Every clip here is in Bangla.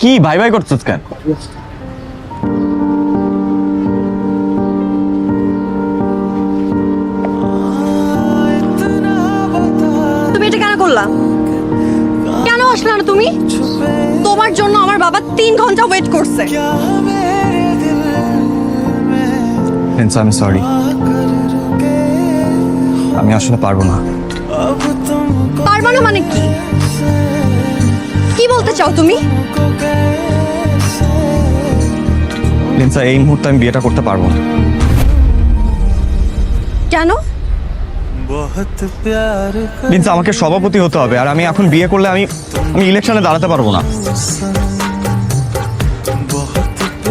কি ভাই ভাই করছিস কেন? তুমি এটা কেন করলা? কেন আসলে না তুমি? তোমার জন্য আমার বাবা 3 ঘন্টা ওয়েট করছে। আমি সরি, আমি আসলে পারবো না। পারবা না মানে কি? কি বলতে চাও তুমি? লিনসা, এই মুহূর্তে আমি বিয়েটা করতে পারবো না। কেন? লিনসা, আমাকে সভাপতি হতে হবে, আর আমি এখন বিয়ে করলে আমি ইলেকশনে দাঁড়াতে পারবো না।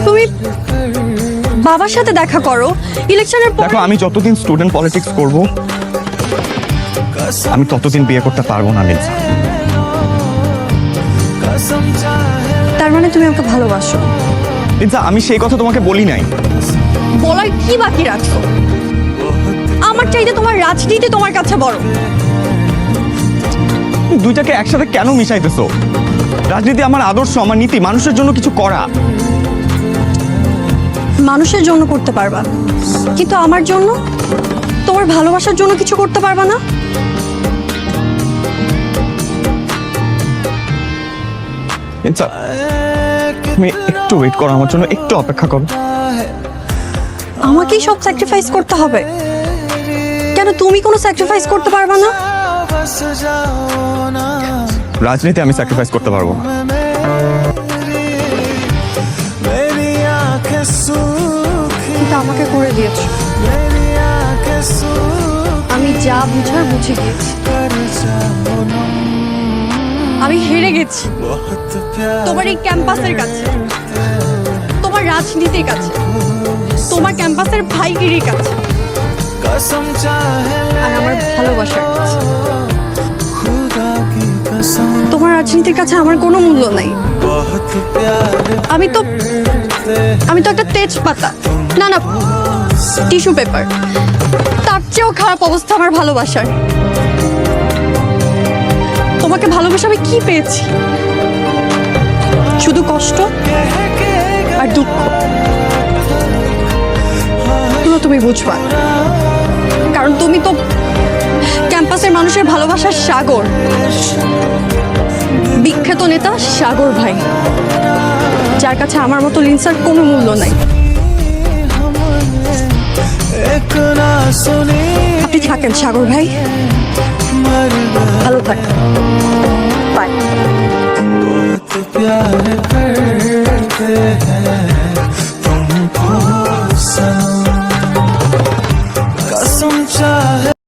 তুমি বাবার সাথে দেখা করো ইলেকশনের পর। দেখো, আমি যতদিন স্টুডেন্ট পলিটিক্স করব আমি ততদিন বিয়ে করতে পারবো না লিনসা। তার মানে তুমি আমাকে ভালোবাসো? লিনসা, আমি সেই কথা তোমাকে বলি নাই। বলার কি বাকি রাখছো? আমার চাইতে তোমার রাজনীতি তোমার কাছে বড়। দুইটাকে একসাথে কেন মিশাইতেছো? রাজনীতি আমার আদর্শ, আমার নীতি, মানুষের জন্য কিছু করা। মানুষের জন্য করতে পারবা, কিন্তু আমার জন্য, তোমার ভালোবাসার জন্য কিছু করতে পারবা না? লিনসা, তুমি একটু ওয়েট করো, আমার জন্য একটু অপেক্ষা করো। আমাকেই সব স্যাক্রিফাইস করতে হবে? কেন তুমি কোনো স্যাক্রিফাইস করতে পারবা না? রাজনীতি আমি স্যাক্রিফাইস করতে পারবো না। কিন্তু আমাকে করে দিয়েছো। আমি যা বুঝার বুঝে গিয়েছি। আমি হেরে গেছি তোমার এই ক্যাম্পাসের কাছে, তোমার রাজনীতির কাছে, তোমার ক্যাম্পাসের ভাইগিরির কাছে, আর আমার ভালোবাসার কাছে। তোমার রাজনীতির কাছে আমার কোনো মূল্য নাই। আমি তো একটা তেজপাতা, না না টিস্যু পেপার। তার চেয়েও খারাপ অবস্থা আমার ভালোবাসার। তোমাকে ভালোবাসা আমি কি পেয়েছি? শুধু কষ্ট আর দুঃখ। তুমি বুঝবা, কারণ তুমি তো ক্যাম্পাসের মানুষের ভালোবাসার সাগর। বিখ্যাত নেতা সাগর ভাই, যার কাছে আমার মতো লিনসার কোনো মূল্য নাই। আপনি থাকেন সাগর ভাই, ভালো থাকেন। বাই।